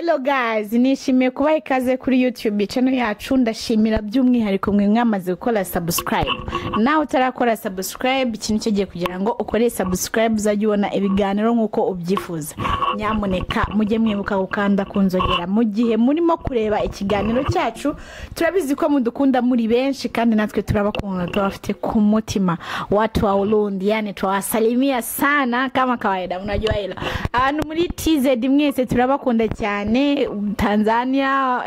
Hello guys, nishimiye kubaha ikaze kuri YouTube channel yacu. Ndashimira by'umwihariko mwe mwamaze gukora subscribe. Nawe utarakora subscribe, ikintu cyo giye kugira ngo ukore subscribe uzajye ubona ibiganiro nkuko ubyifuza. Nyamuneka mujye mwibuka gukanda kunzogera mu gihe murimo kureba ikiganiro cyacu. Turabizi ko mudukunda muri benshi kandi natwe turabakunda, tubafite ku mutima. Watu wa Urundi, yani twawasalimia sana kama kawaida, mnajua hilo. Abantu muri TZ mwese turabakunda cyane. Tanzania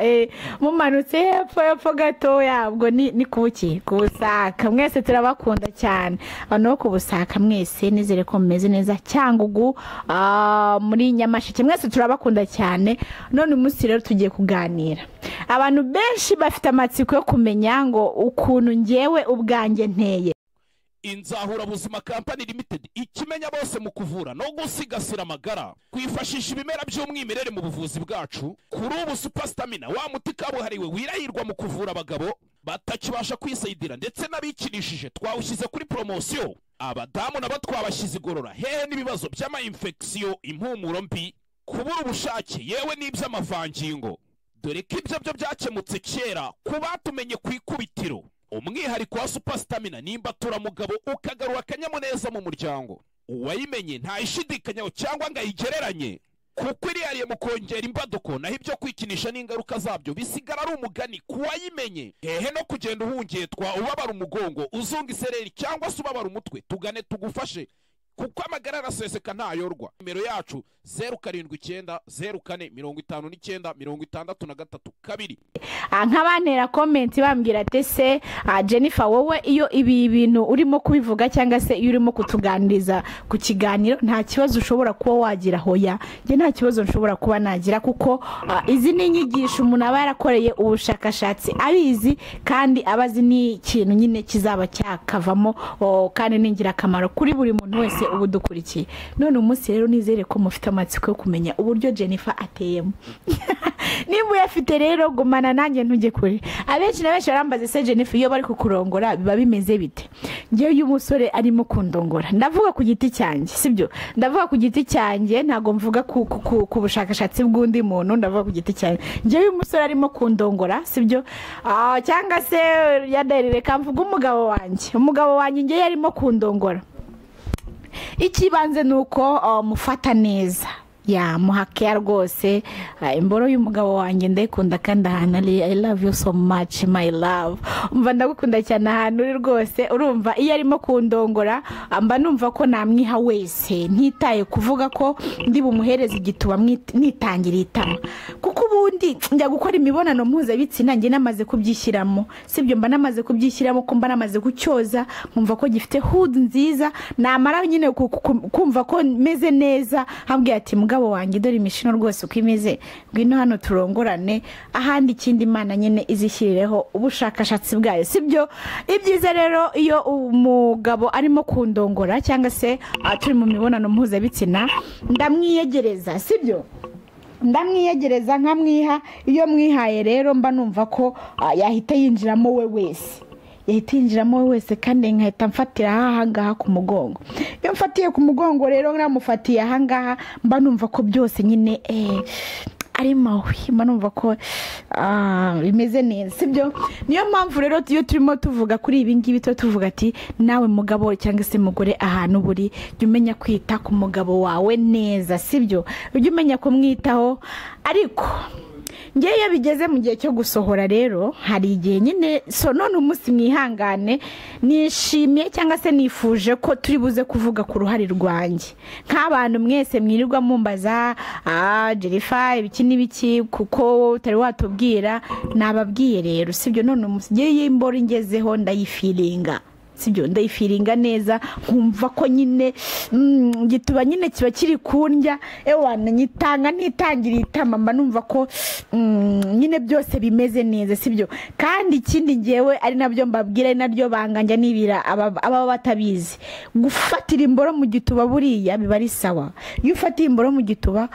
mumanutse hepfo gatoya, ubwo ni kuki kubusaka mwese turabakunda cyane. Abantu ku busaka mwese nizere ko mumeze neza, Cyangugu muri Nyamasheke mwese turabakunda cyane. None umunsi rero tugiye kuganira. Abantu benshi bafite amatsiko yo kumenya ngo ukuntu ngewe ubwanjye nteye. Inzahura Buzima Company Limited ikimenya bose mu kuvura no gusigasira amagara, kwifashisha ibimera by'umwimerere mu buvuzi bwacu. Kuri ubu Super Stamina wa muti kabuhariwe wirahirwa mu kuvura abagabo batakibasha kwisayidira ndetse n'abikinishije, twawushyize kuri promotion. Abadamu nabo twabashyize igorora hehe n'ibibazo by'ama infection, impumuro mbi, kubura ubushake yewe n'iby'amavangingo. Dore ko ibyo byo byakemutse kera kubatumenye kwikubitiro. Umwihariko wa Super Stamina nimba turamugabo ukagarura akanyamuneza mu muryango. Uwayimenye ntayishidikanyaho cyangwa ngo ayigereranye, kuko irihariye mu kongera imbaduko, naho ibyo kwikinisha n'ingaruka zabyo bisigara ari umugani kuwayimenye. Hehe no kugenda uhungetwa ubabara umugongo, uzunga isereri cyangwa se ubabara umutwe, tugane tugufashe kuko amagara araseseka ntayorwa. Nimero yacu 0790 04 59 63 2. Nk'abantera comment bambwira ati se Jennifer, wowe iyo ibi bintu urimo kubivuga cyangwa se iyo urimo kutuganiriza ku kiganiro, nta kibazo ushobora kuba wagira? Hoya, nge nta kibazo nshobora kuba nagira, kuko izi ni inyigisho umuntu aba yarakoreye ubushakashatsi abizi kandi abazi ni ikintu nyine kizaba cyakavamo kandi ningira akamaro kuri buri muntu wese ubu dukurikiye. None umunsi rero nizere ko mufite amatsiko yo kumenya uburyo Jennifer ateyemo. Niba uyafite rero gumana nanjye ntujye kure. Abenshi nabenshi barambaza se Jennifer, iyo bari kukurongora biba bimeze bite? Ngewe uyu musore arimo kundongora, ndavuga ku giti cyanjye, sibyo? Ndavuga ku giti cyanjye, ntago mvuga ku bushakashatsi bw'undi muntu, ndavuga ku giti cyanjye. Ngewe uyu musore arimo kundongora, sibyo? Cyangwa se yaderere kamvuga umugabo wanjye ngewe arimo kundongora. Ikibanze nuko mufata neza, ya muhakea rwose. Imboro y'umugabo wanjye ndayikunda kandi ahantu ari, I love you so much my love. Umva ndagukunda cyane ahantu uri rwose. Urumva iyo arimo kundongora mba numva ko namwiha wese, ntitaye kuvuga ko ndi bumuhereza igituba nitangira itama, kuko ubundi njya gukora imibonano mpuzabitsina nge namaze kubyishyiramo, sibyo? Mba namaze kubyishyiramo ko mba namaze gucyoza, nkumva ko gifite hood nziza, namara nyine kumva ko meze neza, hambwiye ati mugabo wanjye dore imishino rwose uko imeze, ngwino hano turongorane, ahandi ikindi Imana nyine izishyirireho ubushakashatsi bwayo, sibyo? Ibyiza rero iyo umugabo arimo kundongora cyangwa se turi mu mibonano mpuzabitsina, ndamwiyegereza, sibyo? Ndamwiyegereza nkamwiha. Iyo mwihaye rero mba numva ko yahita yinjiramo we wese, kandi nkahita mfatira ahangaha ku mugongo. Iyo mfatiye ku mugongo rero nkamufatiye ahangaha, mba numva ko byose nyine ari mawe, mba numva ko bimeze neza, sibyo? Niyo mpamvu rero iyo turimo tuvuga kuri ibi ngibi tuvuga ati nawe mugabo cyangwa se mugore ahantu buri, jya umenya kwita ku mugabo wawe neza, sibyo? Ujye umenya kumwitaho. Ariko ngewe iyo bigeze mu gihe cyo gusohora rero, hari igihe nyine none umunsi mwihangane, nishimiye cyangwa se nifuje ko turi buze kuvuga ku ruhare rwanjye. Nk'abantu mwese mwirirwa mumbaza Jennifer ibiki n'ibiki kuko utari watubwira, nababwiye rero, sibyo? None umunsi ngewe imboro ingezeho ndayifiringa, sibyo? Ndayifiringa neza, nkumva ko nyine gituba nyine kiba kiri kundya, ewana nyitanga nitangira itama, mba numva ko nyine byose bimeze neza, sibyo? Kandi ikindi ngewe ari nabyo mbabwira, ari naryo banganja nibira aba batabizi, gufatira imboro mu gituba buriya biba ari sawa. Iyo ufatiye imboro mu gituba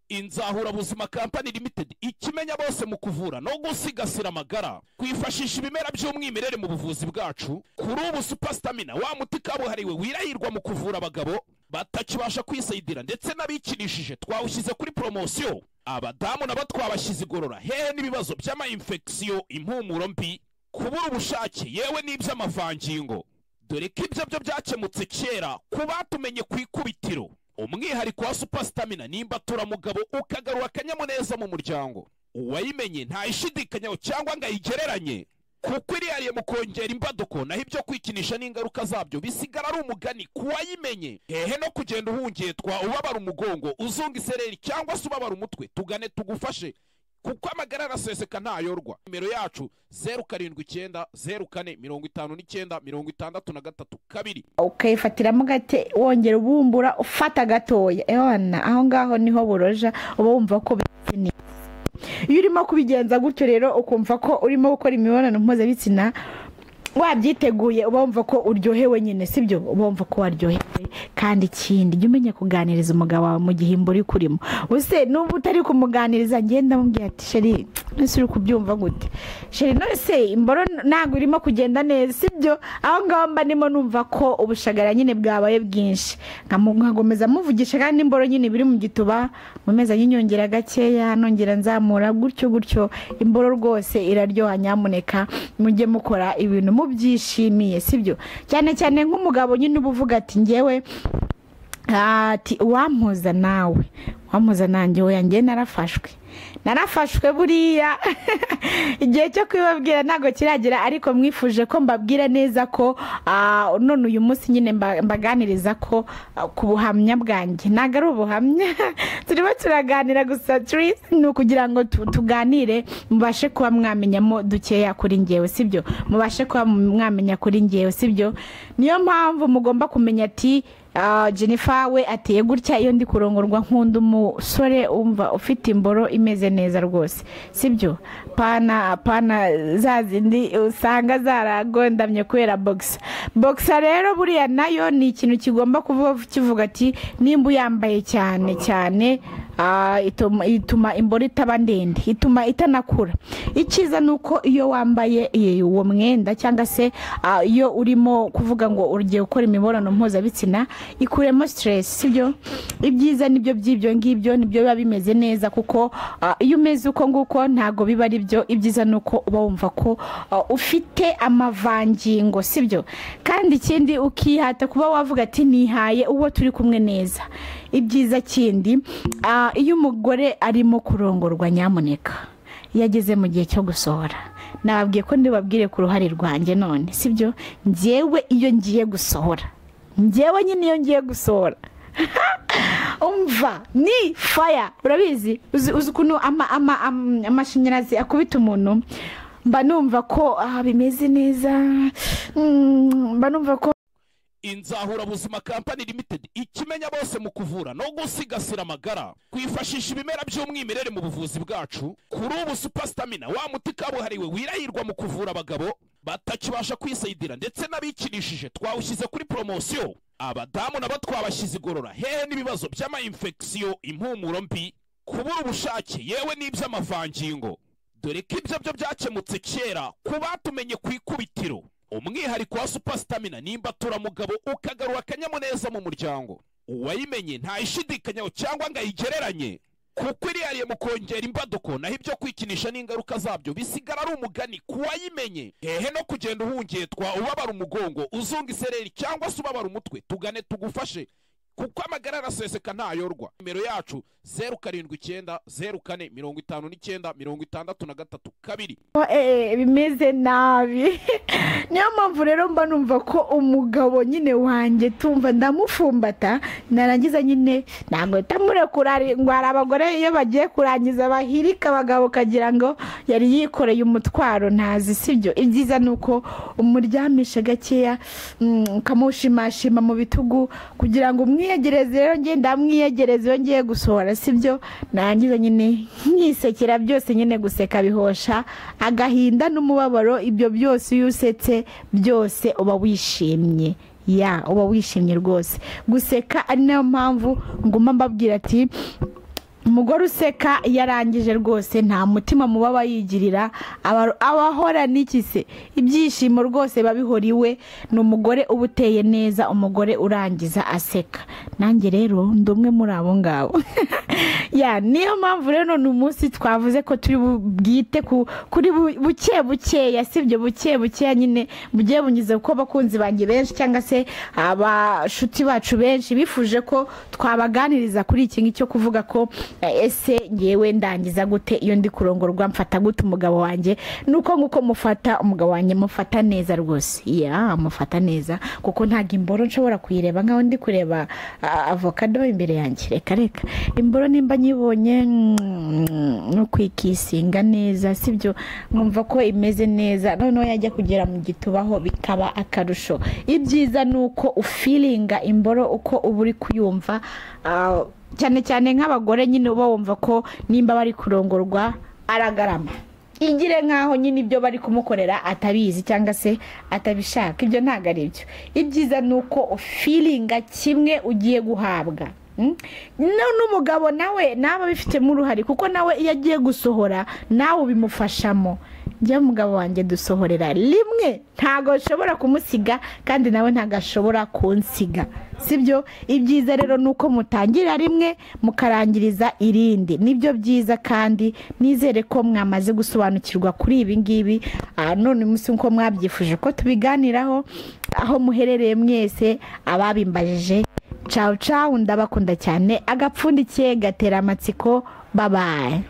Inzahura Buzima Company Limited ikimenya bose mu kuvura no gusigasira amagara, kwifashisha ibimera by'umwimerere mu buvuzi bwacu. Kuri ubu Super Stamina wa muti kabuhariwe wirahirwa mu kuvura abagabo batakibasha kwisayidira ndetse n'abikinishije, twawushyize kuri promotion. abadamu nabo twabashyize igorora hehe n'ibibazo by'ama-infection, impumuro mbi, kubura ubushake yewe n'iby'amavangingo, dore ko ibyo byo byakemutse kera ku batumenye ku ikubitiro. Umwihariko wa Superstamina nimba turamugabo ukagarura akanyamuneza mu muryango, uwayimenye ntayishidikanyaho cyangwa ngo ayigereranye, kuko irihariye mu kongera imbaduko, naho ibyo kwikinisha n'ingaruka zabyo bisigara ari umugani ku wayimenye. Hehe no kugenda uhungetwa ubabara umugongo, uzunga isereri cyangwa se ubabara umutwe, tugane tugufashe kuko amagara araseseka ntayorwa. Nimero yacu 079 04 59 63 2. Ukayifatiramo gate wongera ubumbura ufata gatoya, ebana aho ngaho niho buroja uba wumva ko bini. Iyo urimo kubigenza gutyo rero ukumva ko urimo gukora imibonano mpuzabitsina wabyiteguye, uba wumva ko uryohewe nyine, sibyo? Uba wumva ko waryohewe. Kandi ikindi jya umenya kuganiriza umugabo wawe mu gihe imboro ikurimo. Use n'ubu utari kumuganiriza ngenda mubwira ati sheri nese uri kubyumva gute, sheri nose imboro ntabwo irimo kugenda neza, sibyo? Aho ngaho mba ndimo numva ko ubushagara nyine bwabaye bwinshi, nkagomeza muvugisha kandi imboro nyine biri mu gituba, mumeza nyinyongera gakeya nongera nzamura gutyo gutyo, imboro rwose iraryoha. Nyamuneka mujye mukora ibintu mubyishimiye, sibyo? Cyane cyane nk'umugabo nyine ubuvuga ati ngewe ati wampuza nawe, wampuza nanjye we yanjye narafashwe buriya igihe cyo kwibabwira ntago kiragera, ariko mwifuje ko mbabwira neza ko none uyu munsi nyine mbaganiriza ko ku buhamya bwanjye. Ntago ari ubuhamya turimo turaganira gusa ni ukugira ngo tuganire mubashe kuba mwamenyamo dukeya kuri ngewe, sibyo? Mubashe kuba mwamenya kuri ngewe, sibyo? Niyo mpamvu mugomba kumenya ati Jennifer we ateye gutya iyo ndi kurongorwa nkunda umusore umva ufite imboro imeze neza rwose, sibyo? Pana zazindi usanga zaragondamye kubera boxer rero buriya nayo ni ikintu kigomba kuvuga kivuga ati nimba yambaye cyane cyane ituma imboro itaba ndende, ituma itanakura. Icyiza nuko iyo wambaye uwo mwenda cyangwa se iyo urimo kuvuga ngo ugiye gukora imibonano mpuzabitsina ikuremo stress, sibyo? Ibyiza nibyo by'ibyo ngibyo nibyo biba bimeze neza, kuko iyo umeze uko nguko ntago biba ari byo. Ibyiza nuko uba wumva ko ufite amavangingo, sibyo? Kandi ikindi ukihata kuba wavuga ati nihaye uwo turi kumwe neza. Ibyiza kindi iyo umugore arimo kurongorwa, nyamuneka yageze mu gihe cyo gusohora, nababwiye ko ndibabwire ku ruhare rwanjye none, sibyo? Njyewe iyo ngiye gusohora, njyewe nyine iyo ngiye gusohora umva ni fire, urabizi? Uzi ukuntu amashanyarazi akubita umuntu, mba numva ko bimeze neza, mba numva ko Inzahura Buzima Company Limited ikimenya bose mu kuvura no gusigasira amagara, kwifashisha ibimera by'umwimerere mu buvuzi bwacu. Kuri ubu Superstamina wa muti kabuhariwe wirahirwa mu kuvura abagabo batakibasha kwisayidira ndetse n'abikinishije, twawushyize kuri promotion. Abadamu nabo twabashyize igorora hehe n'ibibazo by'ama-infection, impumuro mbi, kubura ubushake yewe n'iby'amavangingo, dore ko ibyo byo byakemutse kera ku batumenye ku ikubitiro. Umwihariko wa Superstamina nimba turamugabo ukagarura akanyamuneza mu muryango, uwayimenye ntayishidikanyaho cyangwa ngo ayigereranye, kuko irihariye mu kongera imbaduko, naho ibyo kwikinisha n'ingaruka zabyo bisigara ari umugani ku wayimenye. Hehe no kugenda uhungetwa ubabara umugongo, uzunga isereri cyangwa se ubabara umutwe, tugane tugufashe kuko amagara araseseka ntayorwa. Nimero yacu 079 04 59 63 2. Bimeze nabi. Niyo mpamvu rero mba numva ko umugabo nyine wanjye tumva ndamufumbata, narangiza nyine ntabwo tamurekura ngo ari abagore iyo bagiye kurangiza bahirika abagabo kagira ngo yari yikoreye umutwaro ntazi, sibyo? Ibyiza nuko umuryamisha gakeya ukamushimashima mu bitugu kugira ngo umwiyegereze. Rero ngenda mwiyegereze iyo ngiye gusohora, sibyo? Narangiza nyine nyisekera, byose nyine guseka bihosha agahinda n'umubabaro. Ibyo byose iyo usetse byose uba wishimye, uba wishimye rwose. Guseka ari nayo mpamvu nguma mbabwira ati umugore useka yarangije rwose nta mutima muba bayigirira abahora n'iki se ibyishimo rwose babihora iwe ni umugore uba uteye neza umugore urangiza aseka nanjye rero ndi umwe muri abo ngabo niyo mpamvu rero ni umunsi twavuze ko turi bwite kuri buke bukeya sibyo buke bukeya nyine bugiye bunyuze kuko abakunzi banjye benshi cyangwa se abashuti bacu benshi bifuje ko twabaganiriza kuri iki ngiki cyo kuvuga ko ese ngewe ndangiza gute iyo ndi kurongorwa mfata gute umugabo wanjye nuko nguko mufata umugabo wanjye mufata neza rwose mufata neza kuko ntago imboro nshobora kuyireba nkaho ndi kureba avocado imbere yanjye reka imboro nimba nyibonye no kwikisinga neza sibyo mwumva ko imeze neza noneho yajya kugera mu gitubaho bikaba akarusho ibyiza nuko ufilinga imboro uko uba uri kuyumva cyane cyane nk'abagore nyine uba wumva ko nimba bari kurongorwa aragarama igire nkaho nyine ibyo bari kumukorera atabizi cyangwa se atabishaka ibyo ntago ari byo ibyiza nuko ufilinga kimwe ugiye guhabwa n'umugabo nawe naba bifitemo uruhare kuko nawe iyo agiye gusohora nawe ubimufashamo njye umugabo wanjye dusohorera rimwe ntago ashobora kumusiga kandi nawe ntago ashobora kunsiga sibyo ibyiza rero nuko mutangira rimwe mukarangiriza irindi nibyo byiza kandi nizere ko mwamaze gusobanukirwa kuri ibi ngibi none umunsi uko mwabyifuje ko tubiganiraho aho muherereye mwese ababimbajije ciao ndabakunda cyane agapfundikiye gatera amatsiko bye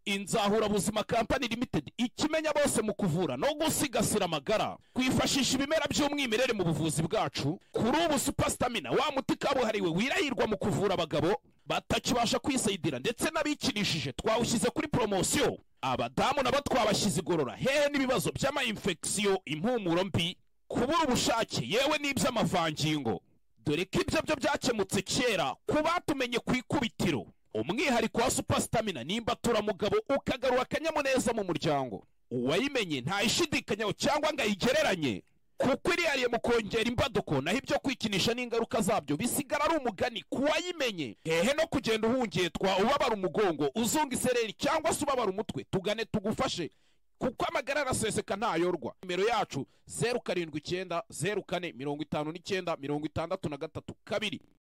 Inzahura Buzima Company Limited ikimenya bose mu kuvura no gusigasira amagara kwifashisha ibimera by'umwimerere mu buvuzi bwacu kuri ubu Superstamina wa muti kabuhariwe wirahirwa mu kuvura abagabo batakibasha kwisayidira ndetse n'abikinishije twawushyize kuri promotion abadamu nabo twabashyize igorora hehe n'ibibazo by'ama infection impumuro mbi kubura ubushake yewe n'iby'amavangingo dore ko ibyo byo byakemutse kera kubatumenye kwikubitiro umwihariko wa Superstamina nimba turamugabo ukagarura akanyamuneza mu muryango uwayimenye ntayishidikanyaho cyangwa ngo ayigereranye kuko irihariye mu kongera imbaduko naho ibyo kwikinisha n'ingaruka zabyo bisigara ari umugani kuwayimenye hehe no kugenda uhungetwa ubabara umugongo uzunga isereri cyangwa se ubabara umutwe tugane tugufashe kuko amagara araseseka ntayorwa nimero yacu 079 04 59 63 2